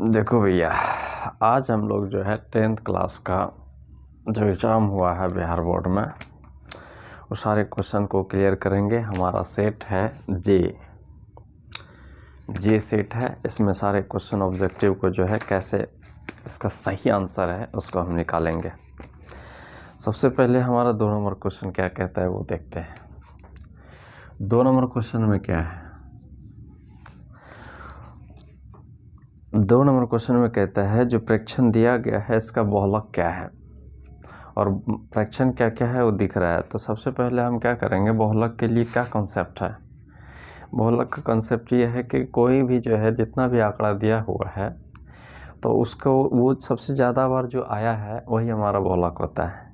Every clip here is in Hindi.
देखो भैया, आज हम लोग जो है 10th क्लास का जो एग्ज़ाम हुआ है बिहार बोर्ड में, वो सारे क्वेश्चन को क्लियर करेंगे। हमारा सेट है जे सेट है। इसमें सारे क्वेश्चन ऑब्जेक्टिव को जो है कैसे इसका सही आंसर है उसको हम निकालेंगे। सबसे पहले हमारा 2 नंबर क्वेश्चन क्या कहता है वो देखते हैं। 2 नंबर क्वेश्चन में क्या है? 2 नंबर क्वेश्चन में कहता है जो प्रेक्षण दिया गया है इसका बहुलक क्या है, और प्रेक्षण क्या क्या है वो दिख रहा है। तो सबसे पहले हम क्या करेंगे, बहुलक के लिए क्या कॉन्सेप्ट है। बहुलक का कॉन्सेप्ट ये है कि कोई भी जो है जितना भी आंकड़ा दिया हुआ है तो उसको वो सबसे ज़्यादा बार जो आया है वही हमारा बहुलक होता है।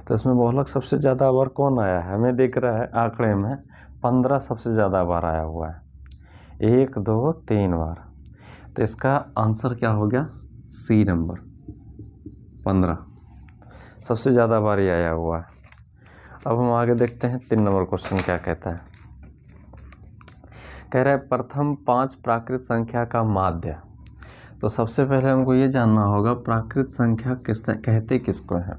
तो इसमें बहुलक सबसे ज़्यादा बार कौन आया है हमें दिख रहा है आंकड़े में 15 सबसे ज़्यादा बार आया हुआ है, 1 2 3 बार। तो इसका आंसर क्या हो गया, सी नंबर 15 सबसे ज़्यादा बार ये आया हुआ है। अब हम आगे देखते हैं 3 नंबर क्वेश्चन क्या कहता है। कह रहा है प्रथम 5 प्राकृत संख्या का माध्य। तो सबसे पहले हमको ये जानना होगा प्राकृत संख्या कहते किसको है।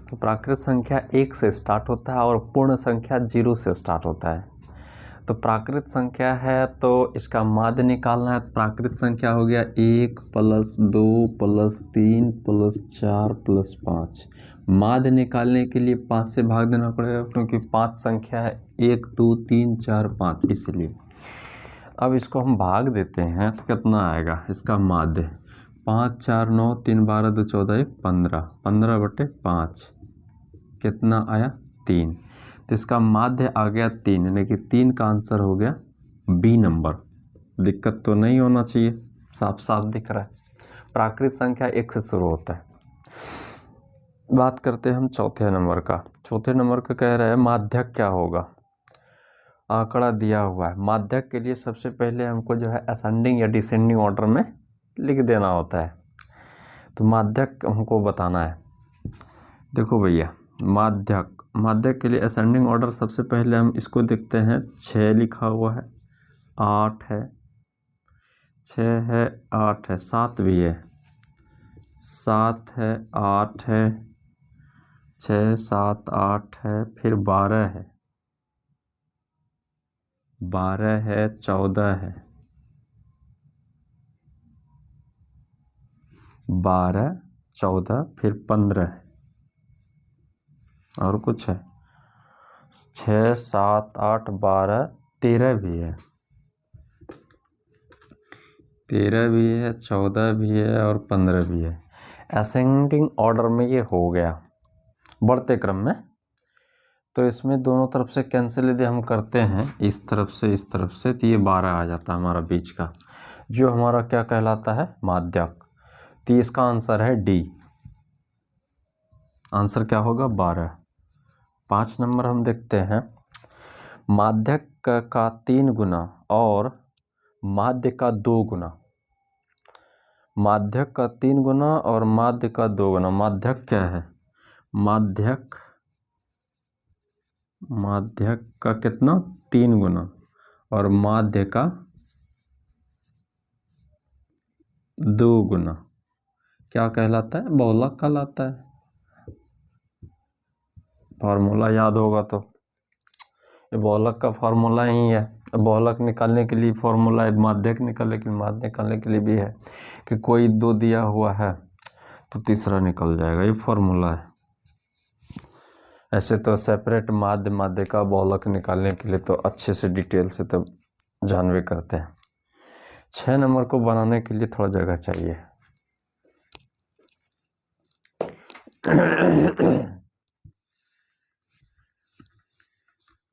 तो प्राकृत संख्या 1 से स्टार्ट होता है और पूर्ण संख्या 0 से स्टार्ट होता है। तो प्राकृत संख्या है तो इसका माध्य निकालना है। प्राकृत संख्या हो गया 1 + 2 + 3 + 4 + 5। माध्य निकालने के लिए 5 से भाग देना पड़ेगा क्योंकि 5 संख्या है, 1 2 3 4 5, इसलिए अब इसको हम भाग देते हैं तो कितना आएगा इसका माध्य। 5 4 9 3 12 2 14 1 15, 15/5 कितना आया 3। तो इसका माध्य आ गया 3, यानी कि 3 का आंसर हो गया बी नंबर। दिक्कत तो नहीं होना चाहिए, साफ साफ दिख रहा है। प्राकृत संख्या 1 से शुरू होता है। बात करते हैं हम चौथे नंबर का। चौथे नंबर का कह रहा है माध्यक क्या होगा। आंकड़ा दिया हुआ है, माध्यक के लिए सबसे पहले हमको जो है असेंडिंग या डिसेंडिंग ऑर्डर में लिख देना होता है। तो माध्यक हमको बताना है। देखो भैया, माध्यक के लिए असेंडिंग ऑर्डर सबसे पहले हम इसको देखते हैं। 6 लिखा हुआ है, 8 है, 6 है, 8 है, 7 भी है, 7 है, 8 है, 6 7 8 है, फिर 12 है, 12 है, 14 है, 12 14 फिर 15 है, और कुछ है 6 7 8 12 13 भी है, 13 भी है, 14 भी है और 15 भी है। असेंडिंग ऑर्डर में ये हो गया बढ़ते क्रम में। तो इसमें दोनों तरफ से कैंसिल यदि हम करते हैं, इस तरफ से इस तरफ से, तो ये 12 आ जाता है हमारा बीच का, जो हमारा क्या कहलाता है माध्यक। तो इसका आंसर है डी। आंसर क्या होगा 12। 5 नंबर हम देखते हैं। माध्यक का 3 गुना और माध्य का 2 गुना। माध्यक का 3 गुना और माध्य का 2 गुना। माध्यक क्या है, माध्यक का कितना 3 गुना और माध्य का 2 गुना क्या कहलाता है, बहुलक कहलाता है। फार्मूला याद होगा तो, ये बहुलक का फार्मूला ही है। बहुलक निकालने के लिए फार्मूला है, माध्यक निकालने के लिए, माध्य निकालने के लिए भी है कि कोई 2 दिया हुआ है तो तीसरा निकल जाएगा, ये फार्मूला है। ऐसे तो सेपरेट माध्य का बहुलक निकालने के लिए तो अच्छे से डिटेल से तो जानवे करते हैं। 6 नंबर को बनाने के लिए थोड़ा जगह चाहिए।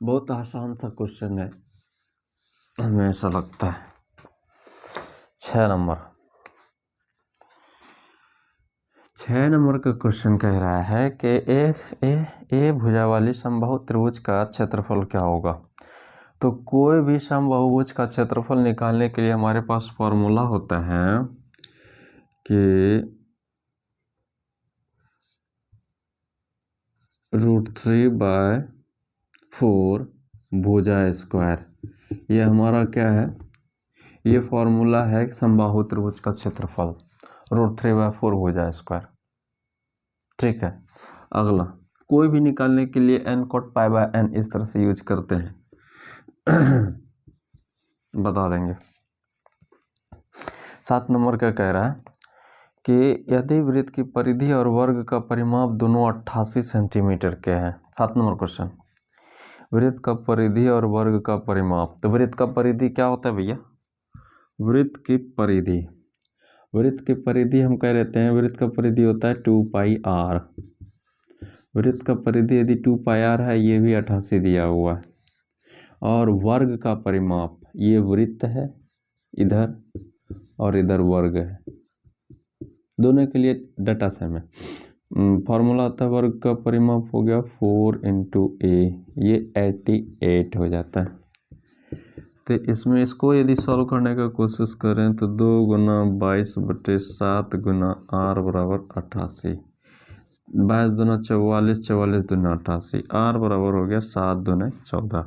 बहुत आसान सा क्वेश्चन है, हमें ऐसा लगता है। 6 नंबर का क्वेश्चन कह रहा है कि ए भुजा वाली समबाहु त्रिभुज का क्षेत्रफल क्या होगा। तो कोई भी समबाहुभुज का क्षेत्रफल निकालने के लिए हमारे पास फॉर्मूला होता है कि √3/4 भुजा स्क्वायर। ये हमारा क्या है, ये फॉर्मूला है समबाहु त्रिभुज का क्षेत्रफल √3/4 भुजा स्क्वायर। ठीक है, अगला कोई भी निकालने के लिए n cot π/n इस तरह से यूज करते हैं। बता देंगे। 7 नंबर क्या कह रहा है कि यदि वृत्त की परिधि और वर्ग का परिमाप दोनों 88 सेंटीमीटर के हैं। 7 नंबर क्वेश्चन, वृत्त का परिधि और वर्ग का परिमाप। तो वृत्त का परिधि क्या होता है भैया? वृत्त की परिधि, वृत्त की परिधि हम कह देते हैं, वृत्त का परिधि होता है 2πr। वृत्त का परिधि यदि 2πr है, ये भी 88 दिया हुआ है। और वर्ग का परिमाप, ये वृत्त है इधर और इधर वर्ग है, दोनों के लिए डाटा सेम है। फॉर्मूला होता है वर्ग का परिमाप हो गया 4 × a, ये 88 हो जाता है। तो इसमें इसको यदि सॉल्व करने का कोशिश करें तो 2 × 22/7 × r बराबर 88, 22 दूना 44, 44 दूना 88, r बराबर हो गया 7 दूने 14।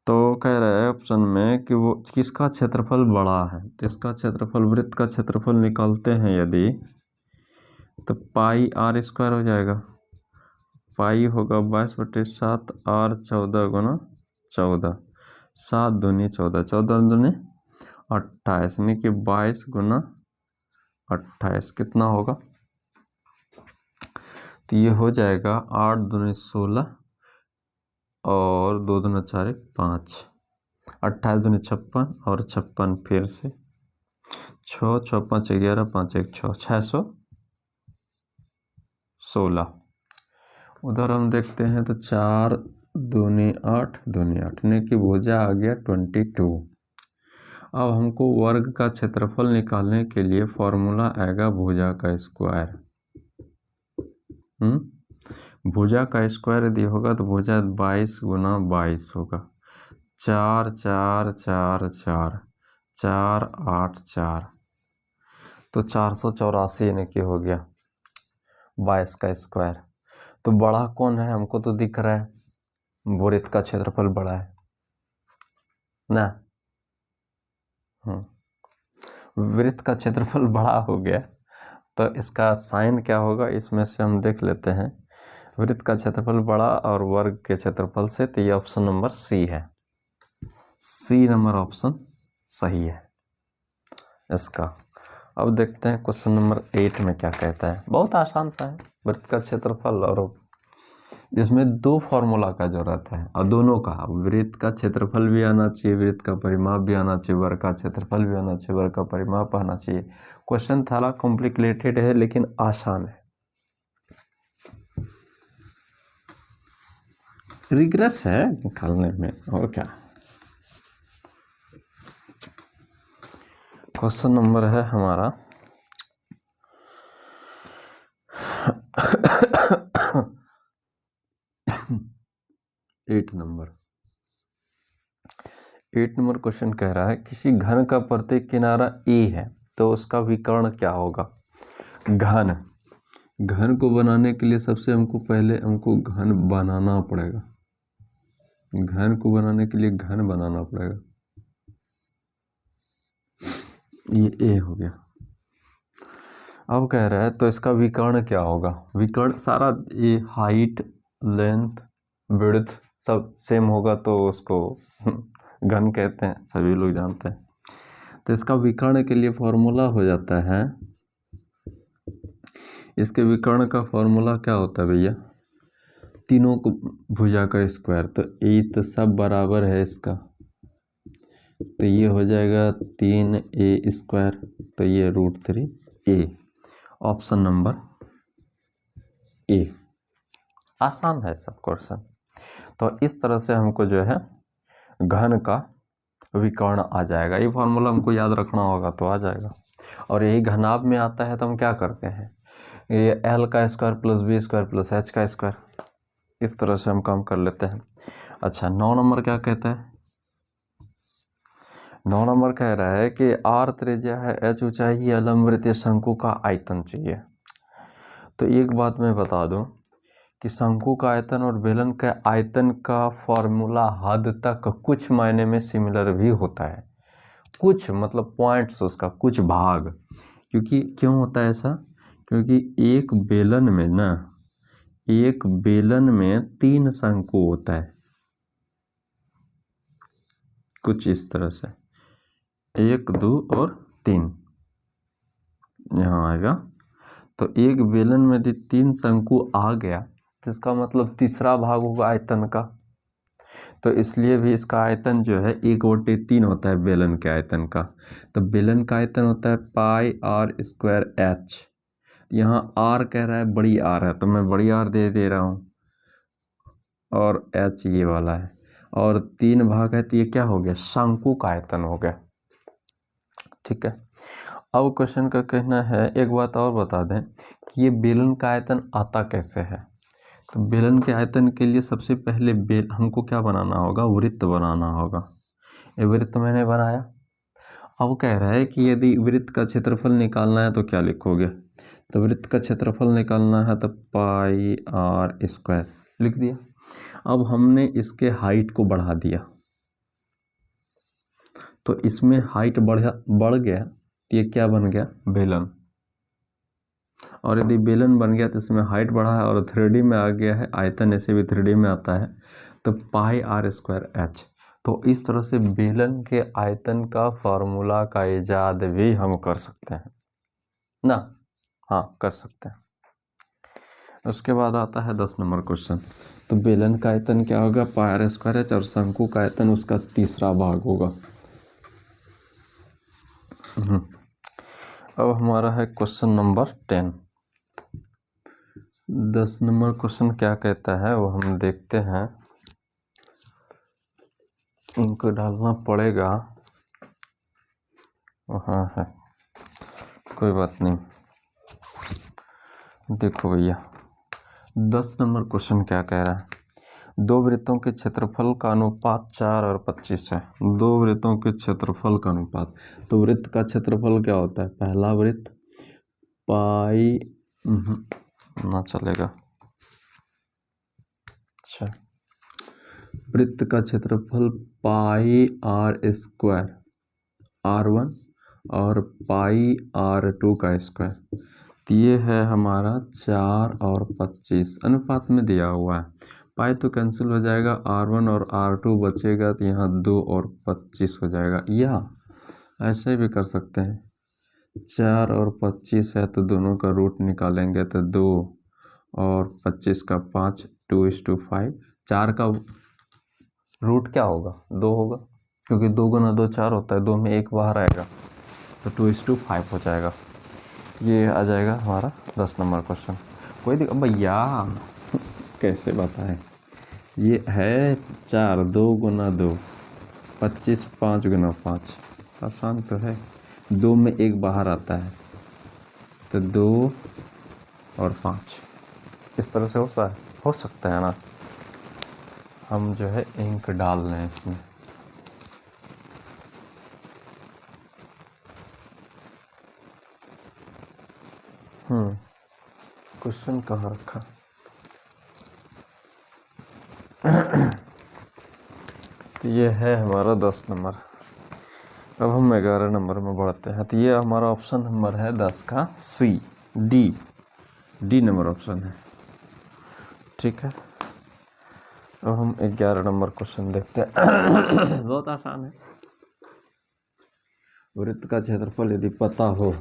तो कह रहा है ऑप्शन में कि वो किसका क्षेत्रफल बड़ा है। तो इसका क्षेत्रफल, वृत्त का क्षेत्रफल निकालते हैं यदि, तो πr² हो जाएगा। पाई होगा 22/7, r 14 × 14, 7 दूनी 14, 14 दूनी 28, यानी कि 22 × 28 कितना होगा? तो ये हो जाएगा 8 दूनी 16 और 2 दूना 4 5, 28 दूनी 56 और 56 फिर से 6, 6 5 11, 5 1 6, 616। उधर हम देखते हैं तो 4 दूनी 8 दूनी 8, यानी कि भुजा आ गया 22। अब हमको वर्ग का क्षेत्रफल निकालने के लिए फॉर्मूला आएगा भुजा का स्क्वायर। भुजा का स्क्वायर यदि होगा तो भुजा 22 × 22 होगा, 4 4 4 4, 4 8 4, तो 484 यानी कि हो गया 22 का स्क्वायर। तो बड़ा कौन है? हमको तो दिख रहा है वृत्त का क्षेत्रफल बड़ा है ना। वृत्त का क्षेत्रफल बड़ा हो गया, तो इसका साइन क्या होगा इसमें से हम देख लेते हैं। वृत्त का क्षेत्रफल बड़ा और वर्ग के क्षेत्रफल से, तो ये ऑप्शन नंबर सी है। सी नंबर ऑप्शन सही है इसका। अब देखते हैं क्वेश्चन नंबर 8 में क्या कहता है। बहुत आसान सा है, वृत्त का क्षेत्रफल और इसमें 2 फॉर्मूला का जरूरत है, और दोनों का, वृत्त का क्षेत्रफल भी आना चाहिए, वृत्त का परिमाप भी आना चाहिए, वर्ग का क्षेत्रफल भी आना चाहिए, वर्ग का परिमाप आना चाहिए। क्वेश्चन थोड़ा कॉम्प्लिकेटेड है लेकिन आसान है। रिग्रेस है निकालने में, और क्या। क्वेश्चन नंबर है हमारा 8 नंबर। 8 नंबर क्वेश्चन कह रहा है किसी घन का प्रत्येक किनारा ए है तो उसका विकर्ण क्या होगा। घन को बनाने के लिए सबसे हमको घन बनाना पड़ेगा। घन को बनाने के लिए घन बनाना पड़ेगा। ये ए हो गया। अब कह रहा है तो इसका विकर्ण क्या होगा। विकर्ण सारा ये हाइट, लेंथ, विड्थ सब सेम होगा तो उसको घन कहते हैं, सभी लोग जानते हैं। तो इसका विकर्ण के लिए फॉर्मूला हो जाता है, इसके विकर्ण का फॉर्मूला क्या होता है भैया, तीनों को भुजा का स्क्वायर। तो ए तो सब बराबर है इसका, तो ये हो जाएगा 3a², तो ये √3a। Option number A. आसान है सब क्वेश्चन। तो इस तरह से हमको जो है घन का विकर्ण आ जाएगा। ये फॉर्मूला हमको याद रखना होगा तो आ जाएगा। और यही घनाभ में आता है तो हम क्या करते हैं, ये l का square plus b square plus h का स्क्वायर, इस तरह से हम काम कर लेते हैं। अच्छा 9 नंबर क्या कहता है। 9 नंबर कह रहा है कि r त्रिज्या है, h ऊंचाई, लंब वृत्तीय शंकु का आयतन चाहिए। तो एक बात मैं बता दूं कि शंकु का आयतन और बेलन के आयतन का फॉर्मूला हद तक कुछ मायने में सिमिलर भी होता है, कुछ मतलब पॉइंट्स उसका कुछ भाग। क्योंकि क्यों होता है ऐसा? क्योंकि एक बेलन में 3 शंकु होता है, कुछ इस तरह से 1 2 और 3 यहाँ आएगा। तो एक बेलन में यदि 3 शंकु आ गया तो इसका मतलब तीसरा भाग होगा आयतन का। तो इसलिए भी इसका आयतन जो है 1/3 होता है बेलन के आयतन का। तो बेलन का आयतन होता है पाई आर स्क्वायर एच। यहाँ आर कह रहा है, बड़ी आर है तो मैं बड़ी आर दे रहा हूँ, और एच ये वाला है, और 3 भाग है तो ये क्या हो गया? शंकु का आयतन हो गया। ठीक है। अब क्वेश्चन का कहना है, एक बात और बता दें कि ये बेलन का आयतन आता कैसे है। तो बेलन के आयतन के लिए सबसे पहले हमको क्या बनाना होगा? वृत्त बनाना होगा। ये वृत्त मैंने बनाया। अब कह रहा है कि यदि वृत्त का क्षेत्रफल निकालना है तो क्या लिखोगे? तो वृत्त का क्षेत्रफल निकालना है तो पाई आर स्क्वायर लिख दिया। अब हमने इसके हाइट को बढ़ा दिया, तो इसमें हाइट बढ़ गया तो ये क्या बन गया? बेलन। और यदि बेलन बन गया तो इसमें हाइट बढ़ा है और 3D में आ गया है, आयतन ऐसे भी 3D में आता है, तो पाई आर स्क्वायर एच। तो इस तरह से बेलन के आयतन का फार्मूला का इजाद भी हम कर सकते हैं ना। हाँ, कर सकते हैं। उसके बाद आता है 10 नंबर क्वेश्चन। तो बेलन का आयतन क्या होगा? पाई आर स्क्वायर एच, और शंकु का आयतन उसका तीसरा भाग होगा। अब हमारा है क्वेश्चन नंबर 10। 10 नंबर क्वेश्चन क्या कहता है वो हम देखते हैं। इनको डालना पड़ेगा, वहाँ है, कोई बात नहीं। देखो भैया, 10 नंबर क्वेश्चन क्या कह रहा है? 2 वृत्तों के क्षेत्रफल का अनुपात 4 और 25 है। 2 वृत्तों के क्षेत्रफल का अनुपात। तो वृत्त का क्षेत्रफल क्या होता है? पहला वृत्त पाई ना चलेगा। अच्छा, वृत्त का क्षेत्रफल पाई आर स्क्वायर R1 और पाई R2 का स्क्वायर। तो ये है हमारा 4 और 25 अनुपात में दिया हुआ है। पाई तो कैंसिल हो जाएगा, R1 और R2 बचेगा, तो यहाँ 2 और 25 हो जाएगा। या ऐसे भी कर सकते हैं, 4 और 25 है तो दोनों का रूट निकालेंगे तो 2 और 25 का 5, 2:5। 4 का रूट क्या होगा? 2 होगा, क्योंकि 2 गुना 2 4 होता है, 2 में 1 बाहर आएगा, तो 2:5 हो जाएगा। ये आ जाएगा हमारा 10 नंबर क्वेश्चन। कोई भैया कैसे बताएं? ये है 4, 2 गुना 2, 25, 5 गुना 5, आसान तो है। 2 में 1 बाहर आता है, तो 2 और 5 इस तरह से हो सकता है ना। हम जो है इंक डाल रहे हैं इसमें। क्वेश्चन कहाँ रखा? तो ये है हमारा 10 नंबर। अब हम 11 नंबर में बढ़ते हैं। तो ये हमारा ऑप्शन नंबर है 10 का सी, डी नंबर ऑप्शन है। ठीक है। अब हम 11 नंबर क्वेश्चन देखते हैं। बहुत आसान है। वृत्त का क्षेत्रफल यदि पता हो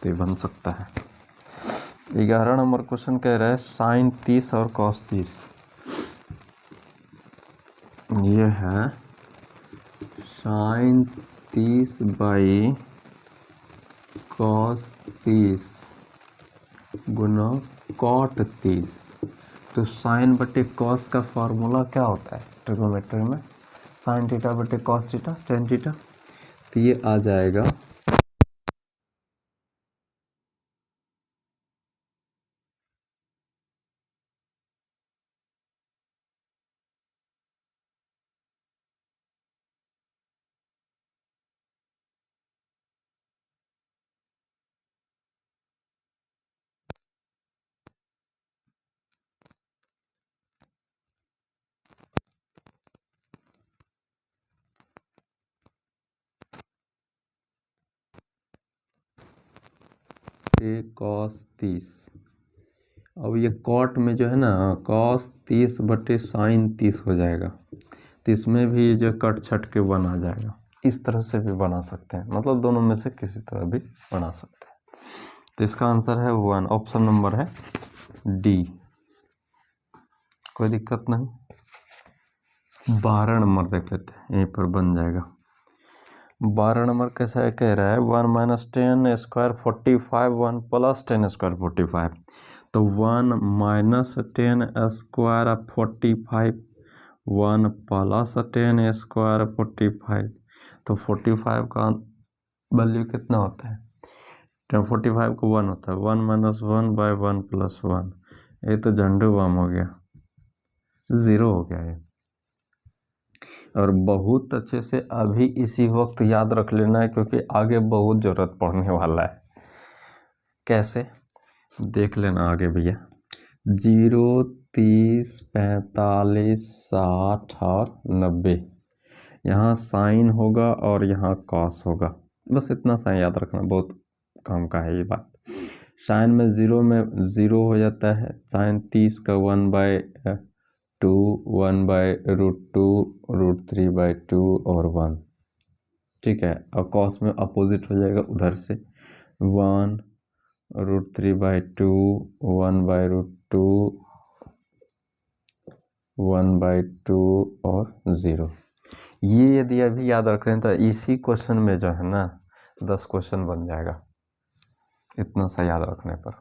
तो बन सकता है। 11 नंबर क्वेश्चन कह रहा है साइन 30 और कॉस 30। ये है साइन 30 बाई कॉस 30 गुना कॉट 30। तो साइन बटे कॉस का फॉर्मूला क्या होता है ट्रिग्नोमेट्री में? साइन थीटा बटे कॉस थीटा टेन थीटा। तो ये आ जाएगा बटे कॉस 30। अब ये कॉट में जो है ना कॉस 30 बटे साइन 30 हो जाएगा, तो इसमें भी जो कट छट के 1 आ जाएगा। इस तरह से भी बना सकते हैं, मतलब दोनों में से किसी तरह भी बना सकते हैं। तो इसका आंसर है 1, ऑप्शन नंबर है डी। कोई दिक्कत नहीं। 12 नंबर देख लेते हैं, यहीं पर बन जाएगा। 12 नंबर कैसा है, कह रहा है 1 माइनस 10 स्क्वायर 45 1 प्लस 10 स्क्वायर 45। तो 1 माइनस 10 स्क्वायर 45 1 प्लस 10 स्क्वायर 45। तो 45 का वैल्यू कितना होता है, 45 को 1 होता है, 1 माइनस 1 बाय 1 प्लस 1। ये तो झंडू बम हो गया, 0 हो गया ये। और बहुत अच्छे से अभी इसी वक्त याद रख लेना है, क्योंकि आगे बहुत ज़रूरत पड़ने वाला है। कैसे देख लेना आगे भैया, 0 30 45 60 और 90। यहाँ साइन होगा और यहाँ कॉस होगा, बस इतना साइन याद रखना, बहुत काम का है ये बात। साइन में 0 हो जाता है, साइन 30 का 1/2 1/√2 √3/2 और 1, ठीक है। और कॉस में अपोजिट हो जाएगा उधर से, 1 √3/2 1/√2 1/2 और 0। ये यदि अभी याद रख रहे हैं तो इसी क्वेश्चन में जो है ना 10 क्वेश्चन बन जाएगा, इतना सा याद रखने पर।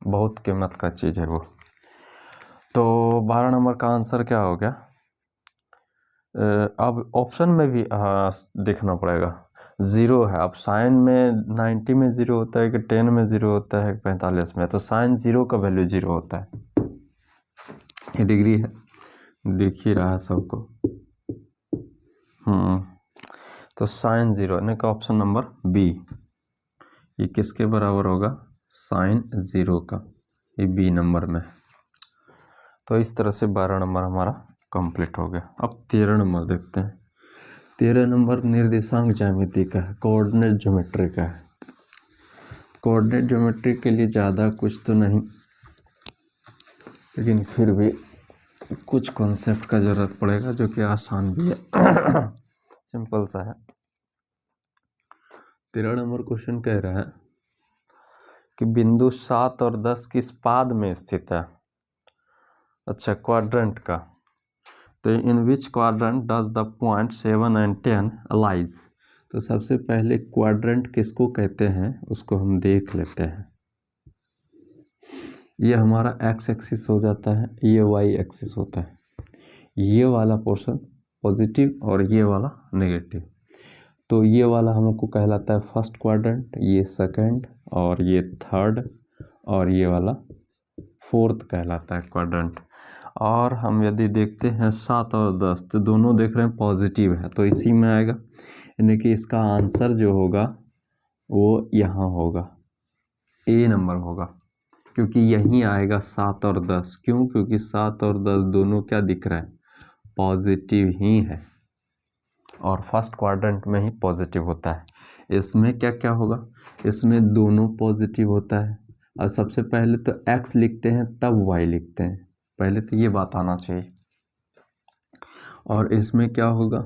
बहुत कीमत का चीज़ है वो। तो 12 नंबर का आंसर क्या हो गया। अब ऑप्शन में भी देखना पड़ेगा, 0 है। अब साइन में 90 में 0 होता है कि 10 में 0 होता है, 45 में, तो साइन 0 का वैल्यू 0 होता है। ये डिग्री है, दिख ही रहा है सबको। तो साइन 0 यानी कि ऑप्शन नंबर बी, ये किसके बराबर होगा, साइन 0 का, ये बी नंबर में। तो इस तरह से 12 नंबर हमारा कंप्लीट हो गया। अब 13 नंबर देखते हैं। 13 नंबर निर्देशांक ज्यामिति का है, कोऑर्डिनेट ज्योमेट्री का है। कोऑर्डिनेट ज्योमेट्री के लिए ज़्यादा कुछ तो नहीं, लेकिन फिर भी कुछ कॉन्सेप्ट का ज़रूरत पड़ेगा, जो कि आसान भी है। सिंपल सा है। 13 नंबर क्वेश्चन कह रहा है कि बिंदु 7 और 10 किस पाद में स्थित है। अच्छा, क्वाड्रेंट का, तो in which quadrant does the point 7 and 10 lies. तो सबसे पहले क्वाड्रेंट किसको कहते हैं उसको हम देख लेते हैं। ये हमारा एक्स एक्सिस हो जाता है, ये वाई एक्सिस होता है। ये वाला पोर्शन पॉजिटिव और ये वाला नेगेटिव, तो ये वाला हमको कहलाता है फर्स्ट क्वाड्रेंट, ये सेकंड और ये थर्ड और ये वाला फोर्थ कहलाता है क्वाड्रेंट। और हम यदि देखते हैं 7 और 10, तो दोनों देख रहे हैं पॉजिटिव है, तो इसी में आएगा, यानी कि इसका आंसर जो होगा वो यहाँ होगा, ए नंबर होगा, क्योंकि यहीं आएगा 7 और 10। क्यों, क्योंकि 7 और 10 दोनों क्या दिख रहा है, पॉजिटिव ही है, और फर्स्ट क्वाड्रेंट में ही पॉजिटिव होता है। इसमें क्या क्या होगा, इसमें दोनों पॉजिटिव होता है। और सबसे पहले तो एक्स लिखते हैं तब वाई लिखते हैं, पहले तो ये बात आना चाहिए। और इसमें क्या होगा,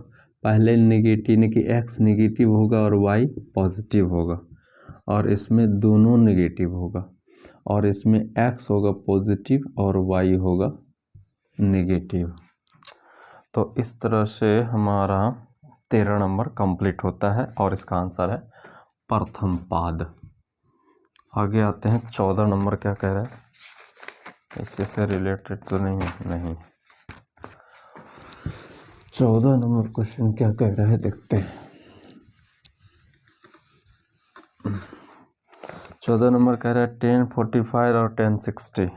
पहले नेगेटिव, यानी कि एक्स नेगेटिव होगा और वाई पॉजिटिव होगा, और इसमें दोनों नेगेटिव होगा, और इसमें एक्स होगा पॉजिटिव और वाई होगा नेगेटिव। तो इस तरह से हमारा 13 नंबर कंप्लीट होता है, और इसका आंसर है प्रथम पाद। आगे आते हैं 14 नंबर, क्या कह रहा है, इससे से रिलेटेड तो नहीं 14 नंबर क्वेश्चन क्या कह रहा है देखते हैं। 14 नंबर कह रहा है 10 45 और 10 60।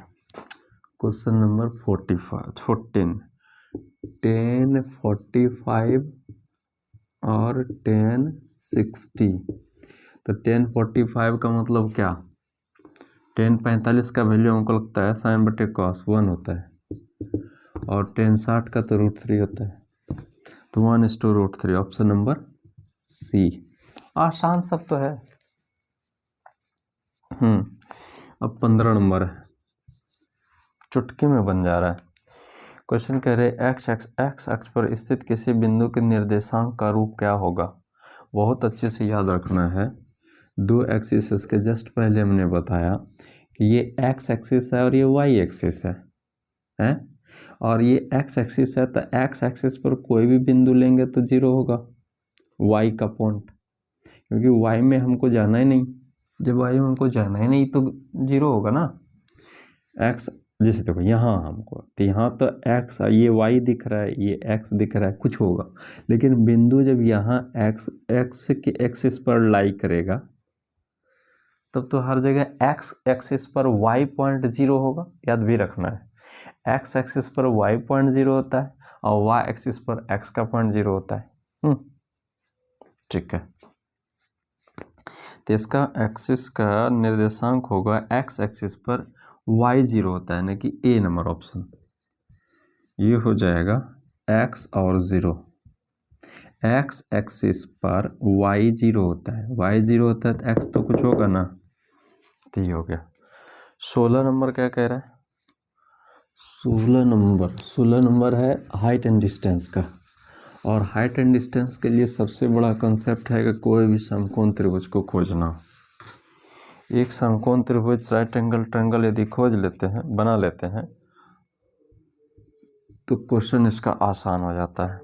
क्वेश्चन नंबर 14 10 45 और 10 60। तो 10 45 का मतलब क्या, 10 45 का वैल्यू हमको लगता है साइन बटे कॉस 1 होता है, और 10 60 का तो √3 होता है, तो 1:√3, ऑप्शन नंबर सी। आसान सब तो है। अब 15 नंबर है, चुटकी में बन जा रहा है। क्वेश्चन कह रहे एक्स अक्ष पर स्थित किसी बिंदु के निर्देशांक का रूप क्या होगा। बहुत अच्छे से याद रखना है, दो एक्सिस के जस्ट पहले हमने बताया कि ये एक्स एक्सिस है और ये वाई एक्सिस है? और ये एक्स एक्सिस है तो एक्स एक्सिस पर कोई भी बिंदु लेंगे तो जीरो होगा, वाई का पॉइंट, क्योंकि वाई में हमको जाना ही नहीं। जब वाई में हमको जाना ही नहीं तो जीरो होगा ना। एक्स जैसे देखो यहाँ हमको, तो यहाँ तो एक्स, ये वाई दिख रहा है, ये एक्स दिख रहा है, कुछ होगा। लेकिन बिंदु जब यहाँ एक्स के एक्सिस पर लाई करेगा तब तो हर जगह एक्स एक्सिस पर वाई पॉइंट जीरो होगा, याद भी रखना है। एक्स एक्सिस पर वाई पॉइंट जीरो होता है और वाई एक्सिस पर एक्स का पॉइंट जीरो होता है। ठीक है, तो इसका एक्सिस का निर्देशांक होगा, एक्स एक्सिस पर वाई जीरो होता है, यानी कि ए नंबर ऑप्शन ये हो जाएगा एक्स और जीरो। एक्स एक्सिस पर वाई जीरो होता है, वाई जीरो होता है तो एक्स तो कुछ होगा ना, तो ये हो गया। 16 नंबर क्या कह रहा है, 16 नंबर है हाइट एंड डिस्टेंस का। और हाइट एंड डिस्टेंस के लिए सबसे बड़ा कंसेप्ट है कि कोई भी समकोण त्रिभुज को खोजना। एक समकोण त्रिभुज राइट एंगल ट्रायंगल यदि खोज लेते हैं, बना लेते हैं, तो क्वेश्चन इसका आसान हो जाता है।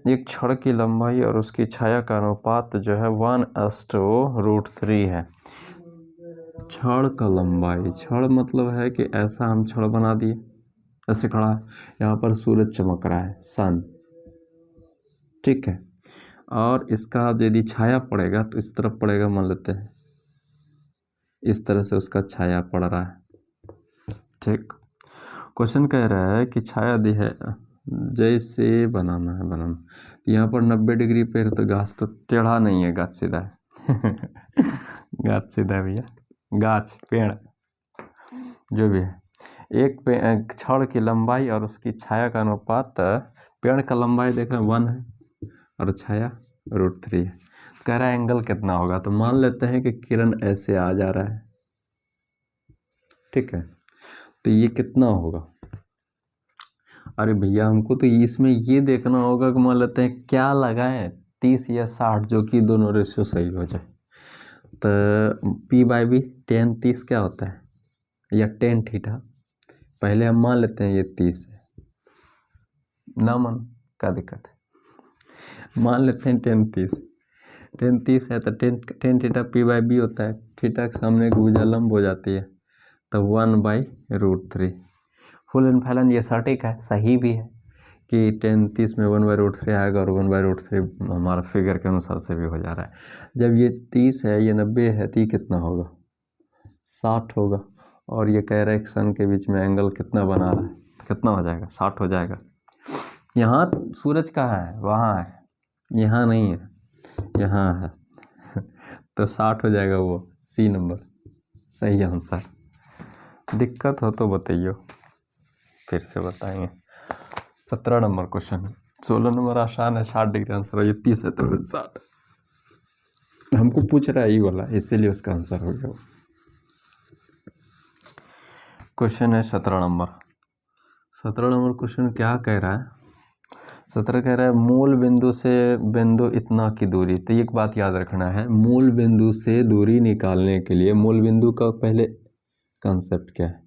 एक छड़ की लंबाई और उसकी छाया का अनुपात जो है 1:√3 है। छड़ का लंबाई, छड़ मतलब है कि ऐसा हम छड़ बना दिए, ऐसे खड़ा है, यहाँ पर सूरज चमक रहा है, सन, ठीक है। और इसका यदि छाया पड़ेगा तो इस तरफ पड़ेगा, मान लेते हैं इस तरह से उसका छाया पड़ रहा है, ठीक। क्वेश्चन कह रहा है कि छाया दी है, जैसे बनाना है तो यहाँ पर 90 डिग्री पे है, तो गाछ तो टेढ़ा नहीं है, गाछ सीधा है। गाछ सीधा है भैया, गाछ पेड़ जो भी है। एक छड़ की लंबाई और उसकी छाया का अनुपात, पेड़ का लंबाई देख रहे हैं 1 है और छाया √3 है। कह रहा है एंगल कितना होगा, तो मान लेते हैं कि किरण ऐसे आ जा रहा है, ठीक है, तो ये कितना होगा। अरे भैया हमको तो इसमें ये देखना होगा कि मान लेते हैं क्या लगाएं, 30 या 60, जो कि दोनों रेशियो सही हो जाए। तो P/B tan 30 क्या होता है, या tan थीटा, पहले हम मान लेते हैं ये 30 है, ना मान क्या दिक्कत है, मान लेते हैं tan 30 है, तो tan थीटा P/B होता है, थीटा के सामने एक भुजा लंब हो जाती है, तो 1/√3। फुल एंड फाइनल ये सटीक है, सही भी है कि tan 30 में 1/√3 आएगा और 1/√3 हमारा फिगर के अनुसार से भी हो जा रहा है। जब ये 30 है, ये 90 है, तो ये कितना होगा, 60 होगा। और ये कह रहा है कि सन के बीच में एंगल कितना बना रहा है, तो कितना हो जाएगा, 60 हो जाएगा। यहाँ सूरज कहाँ है, वहाँ है, यहाँ नहीं है, यहाँ है। तो 60 हो जाएगा, वो सी नंबर सही आंसर। दिक्कत हो तो बताइए, फिर से बताएंगे। 17 नंबर क्वेश्चन है, 16 नंबर आसान है, 60 डिग्री आंसर है, ये 30 है तो 60 हमको पूछ रहा है ये वाला, इसीलिए उसका आंसर हो गया। क्वेश्चन है 17 नंबर। 17 नंबर क्वेश्चन क्या कह रहा है, 17 कह रहा है मूल बिंदु से बिंदु इतना की दूरी। तो एक बात याद रखना है, मूल बिंदु से दूरी निकालने के लिए मूल बिंदु का पहले कंसेप्ट क्या है,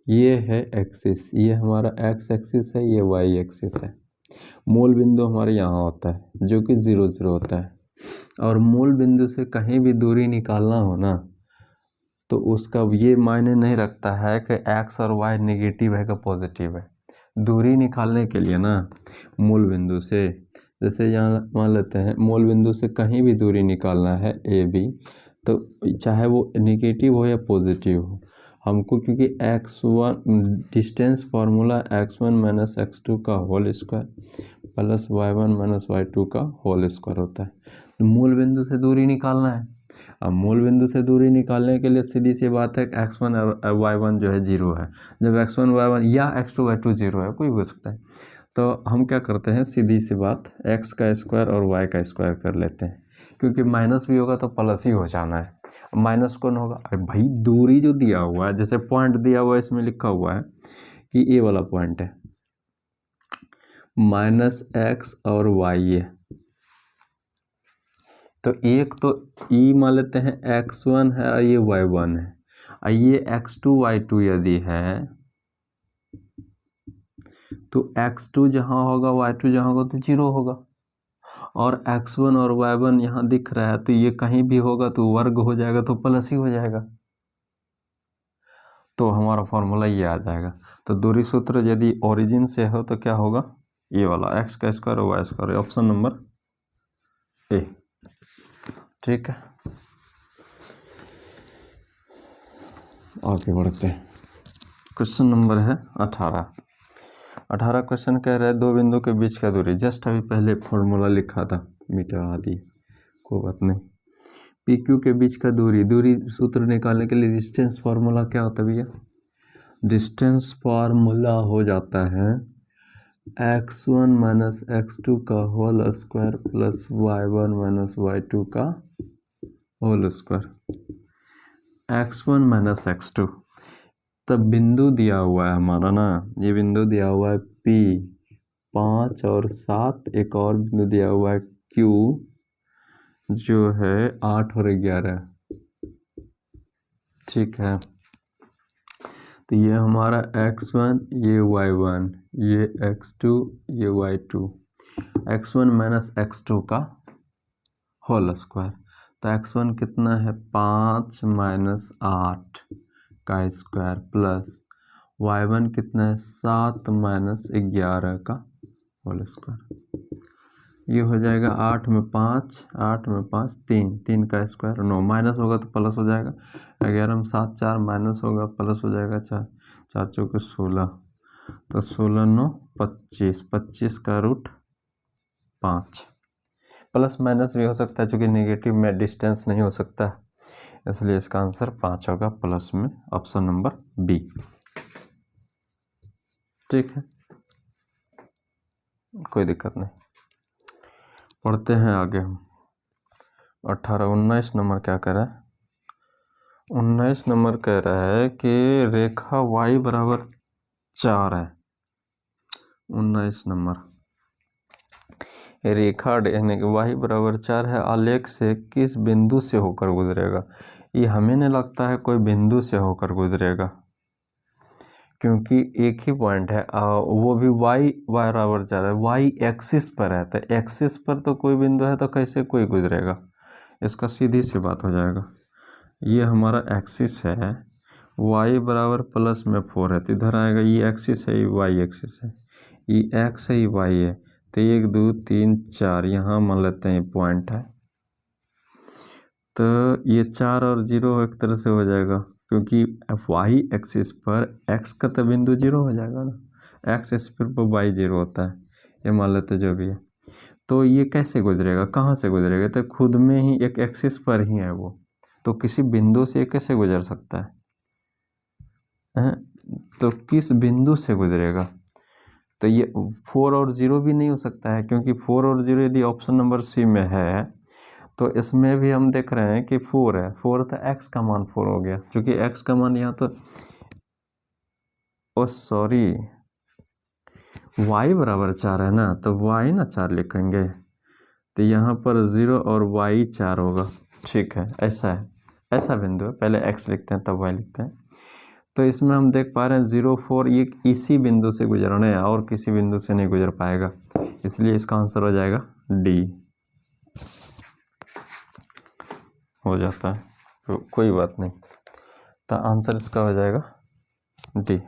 ये है एक्सिस, ये हमारा एक्स एक्सिस है, ये वाई एक्सिस है। मूल बिंदु हमारे यहाँ होता है जो कि 0 0 होता है, और मूल बिंदु से कहीं भी दूरी निकालना हो ना, तो उसका ये मायने नहीं रखता है कि एक्स और वाई नेगेटिव है कि पॉजिटिव है। दूरी निकालने के लिए ना मूल बिंदु से, जैसे यहाँ मान लेते हैं मूल बिंदु से कहीं भी दूरी निकालना है ए बी, तो चाहे वो नेगेटिव हो या पॉजिटिव हो, हमको क्योंकि x1 distance formula x1 - x2 का whole square plus y1 - y2 का होल स्क्वायर होता है। तो मूल बिंदु से दूरी निकालना है। अब मूल बिंदु से दूरी निकालने के लिए सीधी सी बात है कि x1 और y1 जो है 0 है। जब x1 y1 या x2 y2 0 है, कोई भी हो सकता है, तो हम क्या करते हैं, सीधी सी बात, एक्स का स्क्वायर और वाई का स्क्वायर कर लेते हैं, क्योंकि माइनस भी होगा तो प्लस ही हो जाना है। माइनस कौन होगा, अरे भाई दूरी जो दिया हुआ है, जैसे पॉइंट दिया हुआ है, इसमें लिखा हुआ है कि ये वाला पॉइंट है माइनस एक्स और वाई है, तो एक तो ई मान लेते हैं x1 है और ये y1 है, और ये x2 y2 यदि है तो x2 जहाँ होगा y2 जहाँ होगा तो 0 होगा, और x1 और y1 यहाँ दिख रहा है तो ये कहीं भी होगा तो वर्ग हो जाएगा तो प्लस ही हो जाएगा, तो हमारा फॉर्मूला ये आ जाएगा। तो दूरी सूत्र यदि ओरिजिन से हो तो क्या होगा, ये वाला x का स्क्वायर और y square, option number A. ठीक है, आगे बढ़ते हैं। क्वेश्चन नंबर है 18 क्वेश्चन कह रहा है दो बिंदु के बीच का दूरी, जस्ट अभी पहले फॉर्मूला लिखा था, मिटा दिए, कोई बात नहीं। पी क्यू के बीच का दूरी सूत्र निकालने के लिए डिस्टेंस फार्मूला क्या होता है भैया, डिस्टेंस फार्मूला हो जाता है x1 माइनस x2 का whole square plus y1 minus y2 का whole square, x1 minus x2। तब बिंदु दिया हुआ है हमारा ना, ये बिंदु दिया हुआ है P 5 और 7, एक और बिंदु दिया हुआ है Q जो है 8 और 11। ठीक है, तो ये हमारा x1, ये y1, ये x2, ये y2, x1 माइनस x2 का होल स्क्वायर, तो x1 कितना है 5 माइनस 8 का स्क्वायर प्लस y1 कितना है 7 माइनस 11 का होल स्क्वायर, ये हो जाएगा 8 में 5, 8 में 5 3, 3 का स्क्वायर 9, माइनस होगा तो प्लस हो जाएगा, 11 में 7 4 माइनस होगा प्लस हो जाएगा 4, 4 चौके 16, तो 16 9 25, 25 का रूट 5, प्लस माइनस भी हो सकता है, चूँकि नेगेटिव में डिस्टेंस नहीं हो सकता, इसलिए इसका आंसर 5 होगा, प्लस में ऑप्शन नंबर बी। ठीक है, कोई दिक्कत नहीं, पढ़ते हैं आगे हम। 19 नंबर क्या कह रहा है, 19 नंबर कह रहा है कि रेखा y बराबर 4 है। 19 नंबर, रेखा यानी कि y बराबर 4 है, आलेख से किस बिंदु से होकर गुजरेगा, ये हमें नहीं लगता है कोई बिंदु से होकर गुजरेगा, क्योंकि एक ही पॉइंट है, वो भी y बराबर 4 है, y एक्सिस पर है, तो एक्सिस पर तो कोई बिंदु है तो कैसे कोई गुजरेगा, इसका सीधी सी बात हो जाएगा। ये हमारा एक्सिस है, y बराबर प्लस में 4 है, तो इधर आएगा, ये एक्सिस है, ये y एक्सिस है, ये x है, ये y है, तो 1 2 3 4 यहाँ मान लेते हैं पॉइंट है, तो ये 4 और 0 एक तरह से हो जाएगा, क्योंकि y एक्सिस पर x का तो बिंदु 0 हो जाएगा ना, x एक्सिस पर y 0 होता है, ये मान लेते जो भी है। तो ये कैसे गुजरेगा, कहाँ से गुजरेगा, तो खुद में ही एक एक्सिस पर ही है वो, तो किसी बिंदु से कैसे गुजर सकता है? तो किस बिंदु से गुजरेगा, तो ये 4 और 0 भी नहीं हो सकता है, क्योंकि 4 और 0 यदि ऑप्शन नंबर सी में है तो इसमें भी हम देख रहे हैं कि 4 है, 4 तो x का मान 4 हो गया, क्योंकि x का मान यहाँ तो सॉरी y बराबर 4 है ना, तो y ना 4 लिखेंगे, तो यहाँ पर 0 और y 4 होगा। ठीक है, ऐसा है, ऐसा बिंदु है, पहले x लिखते हैं तब y लिखते हैं, तो इसमें हम देख पा रहे हैं 0 4 ये इसी बिंदु से गुजरना है और किसी बिंदु से नहीं गुजर पाएगा, इसलिए इसका आंसर हो जाएगा डी, हो जाता है, तो कोई बात नहीं, तो आंसर इसका हो जाएगा डी।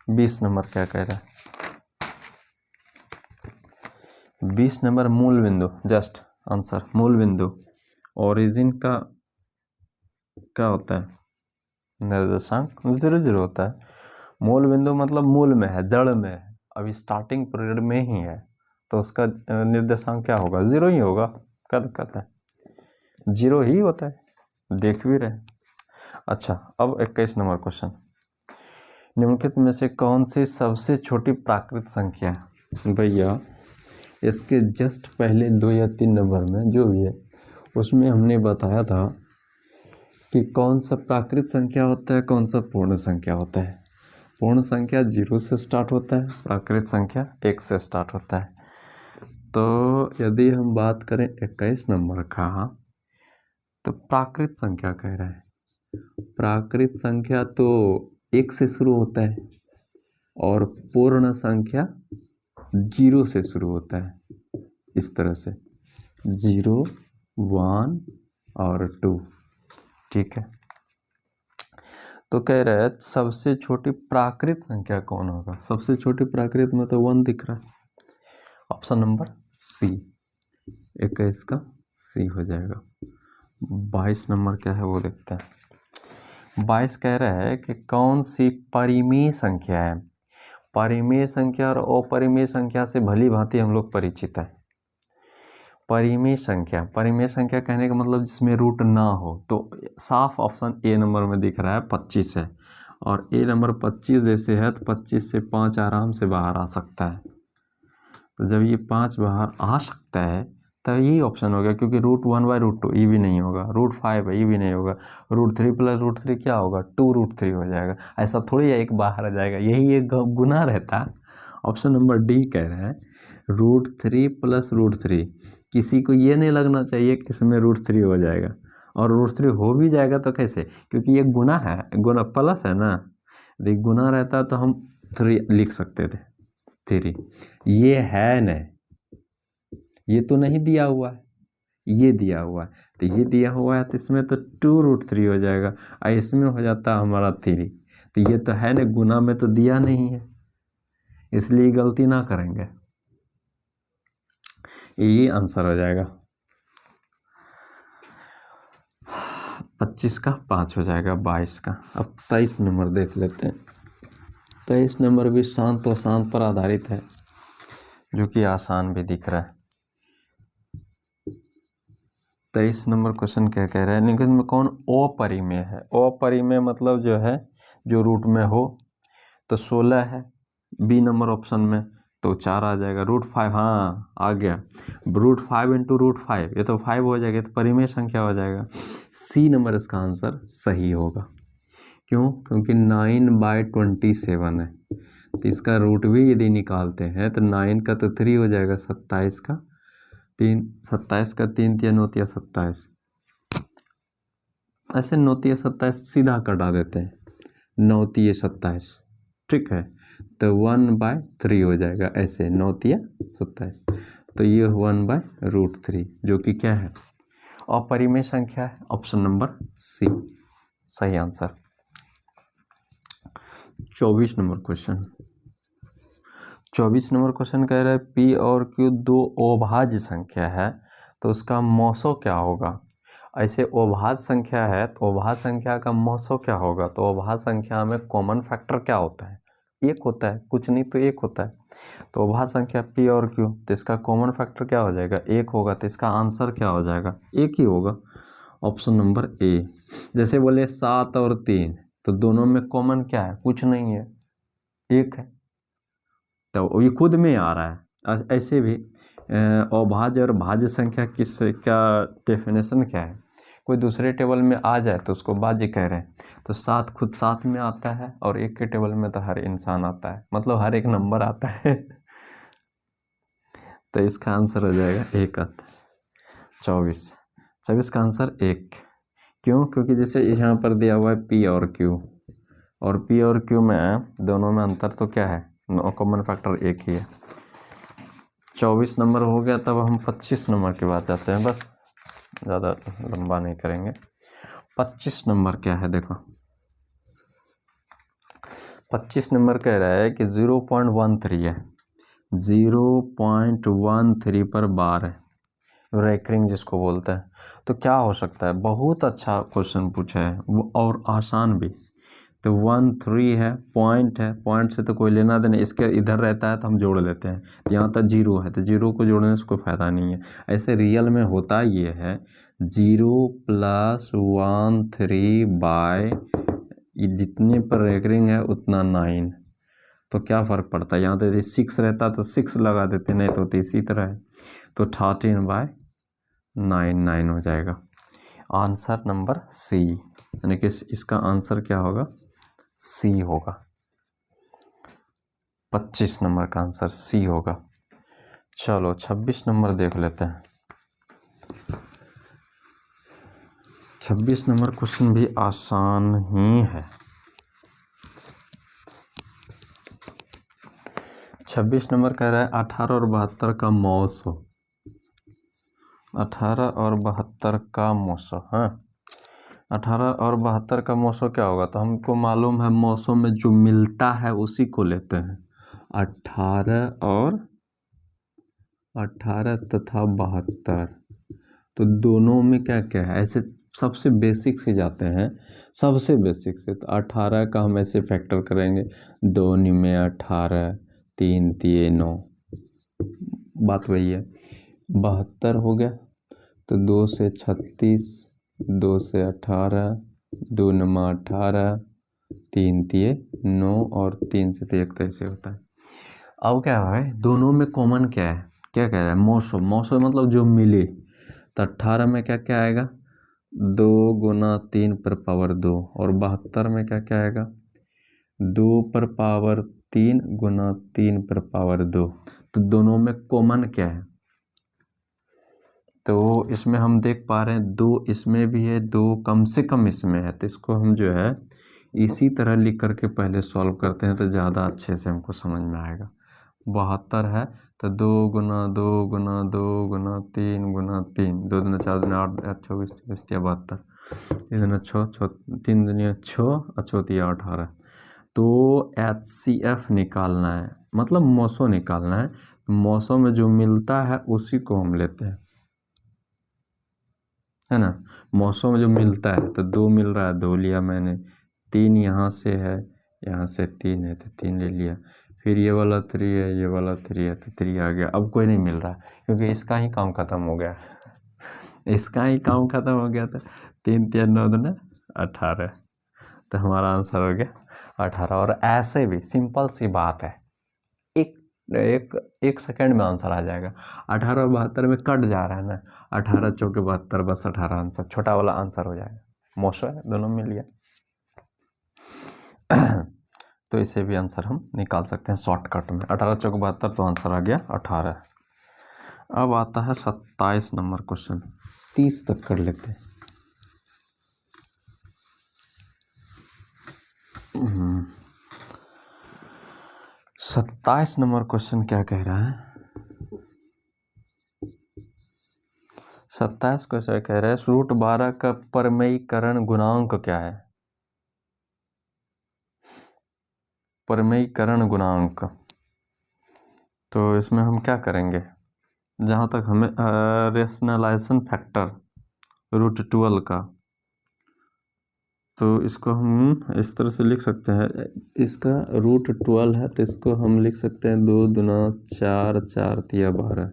20 नंबर क्या कह रहा है, 20 नंबर मूल बिंदु, जस्ट आंसर मूल बिंदु, ओरिजिन का क्या होता है, निर्देशांक 0 0 होता है, मूल बिंदु मतलब मूल में है, जड़ में है, अभी स्टार्टिंग पीरियड में ही है, तो उसका निर्देशांक क्या होगा, 0 ही होगा, क्या दिक्कत है, 0 ही होता है, देख भी रहे। अच्छा, अब 21 नंबर क्वेश्चन, निम्नलिखित में से कौन सी सबसे छोटी प्राकृत संख्या है, भैया इसके जस्ट पहले 2 या 3 नंबर में जो भी है उसमें हमने बताया था कि कौन सा प्राकृत संख्या होता है, कौन सा पूर्ण संख्या होता है। पूर्ण संख्या 0 से स्टार्ट होता है, प्राकृत संख्या 1 से स्टार्ट होता है। तो यदि हम बात करें 21 नंबर का, तो प्राकृत संख्या कह रहा है, प्राकृत संख्या तो 1 से शुरू होता है और पूर्ण संख्या 0 से शुरू होता है, इस तरह से 0, 1 और 2। ठीक है, तो कह रहे हैं सबसे छोटी प्राकृत संख्या कौन होगा। सबसे छोटी प्राकृत में तो 1 दिख रहा है, ऑप्शन नंबर सी, 21 का सी हो जाएगा। 22 नंबर क्या है वो देखते हैं। 22 कह रहा है कि कौन सी परिमेय संख्या है। परिमेय संख्या और अपरिमेय संख्या से भली भांति हम लोग परिचित है। परिमेय संख्या, परिमेय संख्या कहने का मतलब जिसमें रूट ना हो, तो साफ ऑप्शन ए नंबर में दिख रहा है 25 है, और ए नंबर 25 जैसे है तो 25 से 5 आराम से बाहर आ सकता है। तो जब ये 5 बाहर आ सकता है तो यही ऑप्शन हो गया, क्योंकि √1/√2 ये भी नहीं होगा, √5 है ये भी नहीं होगा, √3 + √3 क्या होगा, 2√3 हो जाएगा। ऐसा थोड़ी है एक बाहर आ जाएगा, यही एक गुना रहता। ऑप्शन नंबर डी कह रहे हैं √3 + √3। किसी को ये नहीं लगना चाहिए कि इसमें √3 हो जाएगा, और √3 हो भी जाएगा तो कैसे, क्योंकि ये गुना है, गुना प्लस है ना। यदि गुना रहता तो हम 3 लिख सकते थे, 3। ये है नहीं, ये तो नहीं दिया हुआ है, ये दिया हुआ है, तो ये दिया हुआ है तो इसमें तो 2√3 हो जाएगा, और इसमें हो जाता हमारा 3। तो ये तो है ना, गुना में तो दिया नहीं है, इसलिए गलती ना करेंगे, ये आंसर हो जाएगा। 25 का 5 हो जाएगा 22 का। अब 23 नंबर देख लेते हैं। 23 नंबर भी शांत और शांत पर आधारित है, जो कि आसान भी दिख रहा है। 23 नंबर क्वेश्चन क्या कह रहा है, निम्न में कौन अपरिमेय है। अपरिमेय मतलब जो है जो रूट में हो, तो 16 है बी नंबर ऑप्शन में, तो 4 आ जाएगा। √5, हाँ आ गया, √5 × √5, ये तो 5 हो जाएगा, तो परिमेय संख्या हो जाएगा। सी नंबर इसका आंसर सही होगा। क्यों, क्योंकि 9/27 है, तो इसका रूट भी यदि निकालते हैं तो 9 का तो 3 हो जाएगा, 27 का 3, 27 का 3 × 9 = 27, ऐसे 9 × 27 सीधा कटा देते हैं, 9 × 27, ठीक है, तो 1/3 हो जाएगा, ऐसे 9 × 27, तो ये 1/√3 जो कि क्या है, अपरिमेय संख्या है। ऑप्शन नंबर सी सही answer. 24 number question. 24 number question कह रहा है P और Q 2 अभाज्य संख्या है, तो उसका मौसो क्या होगा। ऐसे अभाज्य संख्या है तो अभाज्य संख्या का मौसो क्या होगा, तो अभाज्य संख्या में कॉमन फैक्टर क्या होता है, 1 होता है, कुछ नहीं तो 1 होता है। तो अभाज्य संख्या P और Q, तो इसका कॉमन फैक्टर क्या हो जाएगा, 1 होगा, तो इसका आंसर क्या हो जाएगा, 1 ही होगा, ऑप्शन नंबर ए। जैसे बोले 7 और 3, तो दोनों में कॉमन क्या है, कुछ नहीं है, 1 है, तो ये खुद में आ रहा है। ऐसे भी अभाज्य और भाज्य संख्या किस क्या डेफिनेशन क्या है, कोई दूसरे टेबल में आ जाए तो उसको भाज्य कह रहे हैं। तो 7 खुद साथ में आता है, और 1 के टेबल में तो हर इंसान आता है, मतलब हर एक नंबर आता है। तो इसका आंसर हो जाएगा 1 आता है। 24 का आंसर 1। क्यों, क्योंकि जैसे यहाँ पर दिया हुआ है P और Q, और P और Q में दोनों में अंतर तो क्या है, कॉमन फैक्टर 1 ही है। 24 नंबर हो गया, तब हम 25 नंबर की बात जाते हैं, बस ज़्यादा लंबा नहीं करेंगे। 25 नंबर क्या है देखो, 25 नंबर कह रहा है कि 0.13 है, 0.13 पर बार है, रैकरिंग जिसको बोलते हैं। तो क्या हो सकता है, बहुत अच्छा क्वेश्चन पूछा है वो, और आसान भी। तो 13 है, पॉइंट से तो कोई लेना देना, इसके इधर रहता है तो हम जोड़ लेते हैं, यहाँ तक 0 है तो 0 को जोड़ने से कोई फ़ायदा नहीं है। ऐसे रियल में होता ये है 0 + 13 बाय जितने पर रैकरिंग है उतना 9, तो क्या फ़र्क पड़ता है, यहाँ तो यदि 6 रहता तो 6 लगा देते, नहीं तो इसी तरह है। तो 13/9 9 हो जाएगा। आंसर नंबर सी, यानी कि इसका आंसर क्या होगा, सी होगा। 25 नंबर का आंसर सी होगा। चलो 26 नंबर देख लेते हैं। 26 नंबर क्वेश्चन भी आसान ही है। 26 नंबर कह रहा है 18 और 72 का मौसो, 18 और 72 का मौसो, हाँ 18 और 72 का मौसो क्या होगा, तो हमको मालूम है मौसों में जो मिलता है उसी को लेते हैं। 18 तथा 72, तो दोनों में क्या क्या है, ऐसे सबसे बेसिक से जाते हैं, सबसे बेसिक से। तो 18 का हम ऐसे फैक्टर करेंगे, 2 में 18, 3 3 9, बात वही है। 72 हो गया तो 2 से 36, 2 से 18, 2 9 18, 3 3 9 और 3 से 1 ऐसे होता है। अब क्या है, दोनों में कॉमन क्या है, क्या कह रहा है, मौसम, मौसम मतलब जो मिले। तो 18 में क्या क्या आएगा, 2 गुना 3 पर पावर 2, और 72 में क्या क्या आएगा, 2 पर पावर 3 गुना 3 पर पावर 2। तो दोनों में कॉमन क्या है, तो इसमें हम देख पा रहे हैं 2 इसमें भी है, 2 कम से कम इसमें है। तो इसको हम जो है इसी तरह लिख करके पहले सॉल्व करते हैं तो ज़्यादा अच्छे से हमको समझ में आएगा। 72 है तो 2 गुना 2 गुना 2 गुना 3 गुना 3, 2 दूना 4 दूना 8 24 24 72, 3 दूना 6 3 दूना 6 और 4 18। तो HCF निकालना है, मतलब मौसो निकालना है। मौसों में जो मिलता है उसी को हम लेते हैं, है ना। मौसों में जो मिलता है तो 2 मिल रहा है, 2 लिया मैंने, 3 यहाँ से है, यहाँ से 3 है तो 3 ले लिया, फिर ये वाला 3 है, ये वाला 3 है तो 3 आ गया। अब कोई नहीं मिल रहा क्योंकि इसका ही काम खत्म हो गया इसका ही काम खत्म हो गया था। 3 3 9 दूना 18, तो हमारा आंसर हो गया 18। और ऐसे भी सिंपल सी बात है, एक सेकंड में आंसर आ जाएगा। 18 और 72 में कट जा रहा है ना, 18 चौके 72, बस 18 आंसर, छोटा वाला आंसर हो जाएगा। मौसो है, दोनों मिल गया तो इसे भी आंसर हम निकाल सकते हैं शॉर्टकट में। 18 चौके 72 तो आंसर आ गया 18। अब आता है 27 नंबर क्वेश्चन, 30 तक कर लेते हैं। 27 नंबर क्वेश्चन क्या कह रहा है, 27 क्वेश्चन कह रहा है √12 का परमेयीकरण गुणांक क्या है। परमेयीकरण गुणांक, तो इसमें हम क्या करेंगे, जहाँ तक हमें रेशनलाइजेशन फैक्टर √12 का, तो इसको हम इस तरह से लिख सकते हैं। इसका √12 है तो इसको हम लिख सकते हैं 2 दूना 4 4 3 12,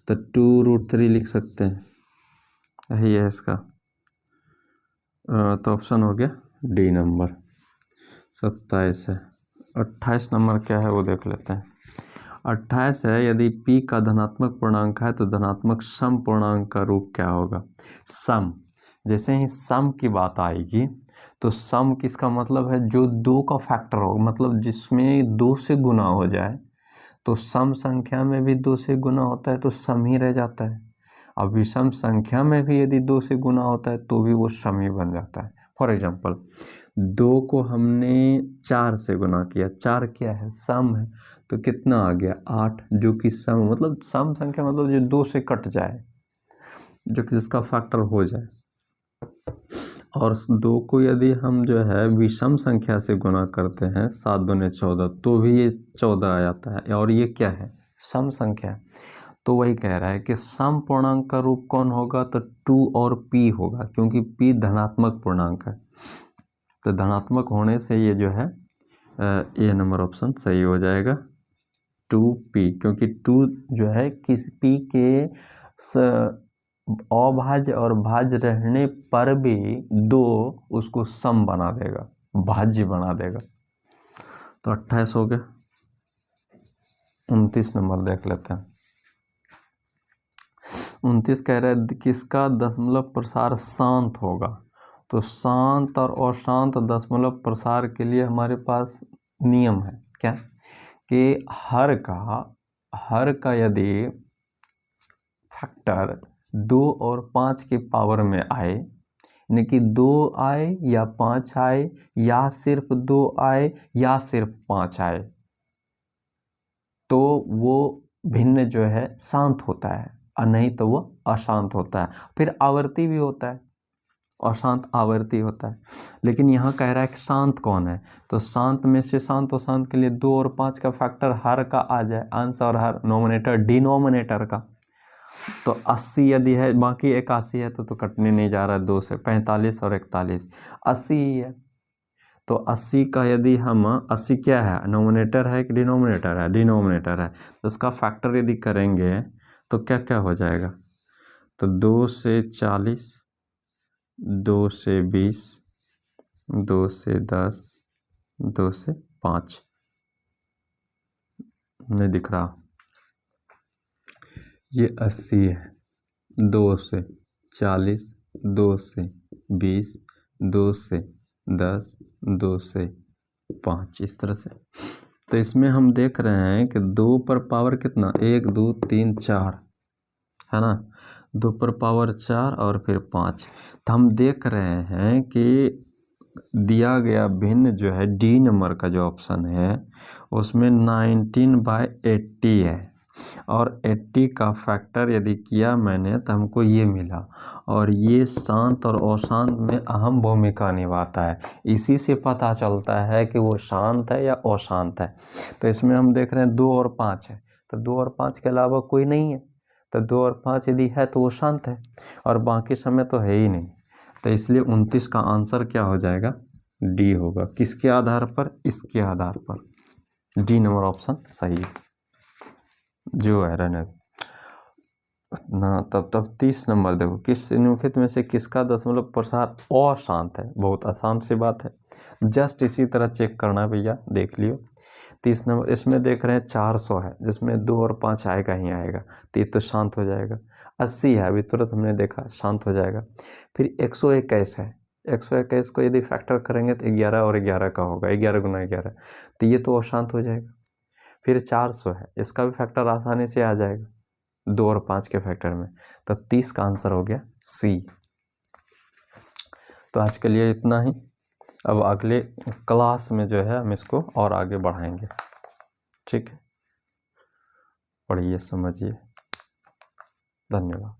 तो 2√3 लिख सकते हैं, यही है इसका। तो ऑप्शन हो गया डी नंबर। 27 है। 28 नंबर क्या है वो देख लेते हैं। 28 है, यदि p का धनात्मक पूर्णांक है तो धनात्मक सम पूर्णांक का रूप क्या होगा। सम, जैसे ही सम की बात आएगी तो सम किसका मतलब है, जो 2 का फैक्टर हो, मतलब जिसमें 2 से गुना हो जाए। तो सम संख्या में भी 2 से गुना होता है तो सम ही रह जाता है। अब विषम संख्या में भी यदि 2 से गुना होता है तो भी वो सम ही बन जाता है। फॉर एग्जाम्पल 2 को हमने 4 से गुना किया, 4 क्या है, सम है, तो कितना आ गया 8, जो कि सम मतलब सम संख्या मतलब जो 2 से कट जाए, जो कि जिसका फैक्टर हो जाए। और 2 को यदि हम जो है विषम संख्या से गुना करते हैं, 7 दूने 14, तो भी ये 14 आ जाता है, और ये क्या है, सम संख्या। तो वही कह रहा है कि सम पूर्णांक का रूप कौन होगा, तो 2 और p होगा, क्योंकि p धनात्मक पूर्णांक है। तो धनात्मक होने से ये जो है ए नंबर ऑप्शन सही हो जाएगा, 2p, क्योंकि 2 जो है किस p के अभाज्य और भाज्य रहने पर भी 2 उसको सम बना देगा, भाज्य बना देगा। तो 28 हो गया। 29 नंबर देख लेते हैं। 29 कह रहा है किसका दशमलव प्रसार शांत होगा। तो शांत और अशांत दशमलव प्रसार के लिए हमारे पास नियम है क्या, कि हर का यदि फैक्टर 2 और 5 की पावर में आए, यानी कि 2 आए या 5 आए या सिर्फ 2 आए या सिर्फ 5 आए, तो वो भिन्न जो है शांत होता है, और नहीं तो वो अशांत होता है। फिर आवर्ती भी होता है, अशांत आवर्ती होता है। लेकिन यहाँ कह रहा है कि शांत कौन है, तो शांत में से शांत और शांत के लिए 2 और 5 का फैक्टर हर का आ जाए, अंश और हर नोमिनेटर डिनोमिनेटर का। तो 80 यदि है, बाकी 81 है तो कटने नहीं जा रहा है 2 से, 45 और 41 80 ही है। तो 80 का यदि हम 80 क्या है, नोमिनेटर है कि डिनोमिनेटर है, डिनोमिनेटर है, तो इसका फैक्टर यदि करेंगे तो क्या क्या हो जाएगा, तो 2 से 40, 2 से 20, 2 से 10, 2 से 5, नहीं दिख रहा, ये 80 है, 2 से 40, 2 से 20, 2 से 10, 2 से 5, इस तरह से। तो इसमें हम देख रहे हैं कि 2 पर पावर कितना, 1 2 3 4 है ना, 2 पर पावर 4 और फिर 5। तो हम देख रहे हैं कि दिया गया भिन्न जो है डी नंबर का जो ऑप्शन है उसमें 19/80 है, और 80 का फैक्टर यदि किया मैंने तो हमको ये मिला, और ये शांत और अशांत में अहम भूमिका निभाता है। इसी से पता चलता है कि वो शांत है या अशांत है। तो इसमें हम देख रहे हैं 2 और 5 है, तो 2 और 5 के अलावा कोई नहीं है, तो 2 और 5 यदि है तो वो शांत है, और बाकी समय तो है ही नहीं। तो इसलिए 29 का आंसर क्या हो जाएगा, डी होगा। किसके आधार पर, इसके आधार पर, डी नंबर ऑप्शन सही है जो है रहने ना। तब 30 नंबर देखो, किस निम्नलिखित में से किसका दशमलव प्रसार अशांत है। बहुत आसान सी बात है, जस्ट इसी तरह चेक करना है भैया, देख लियो। 30 नंबर इसमें देख रहे हैं 400 है, जिसमें 2 और 5 आएगा ही आएगा, तो ये तो शांत हो जाएगा। 80 है, अभी तुरंत हमने देखा, शांत हो जाएगा। फिर 121 है, 121 को यदि फैक्टर करेंगे तो 11 और 11 का होगा, 11 गुना 11, तो ये तो अशांत हो जाएगा। फिर 400 है, इसका भी फैक्टर आसानी से आ जाएगा 2 और 5 के फैक्टर में, तो 30 का आंसर हो गया सी। तो आज के लिए इतना ही, अब अगले क्लास में जो है हम इसको और आगे बढ़ाएंगे, ठीक है। पढ़िए समझिए, धन्यवाद।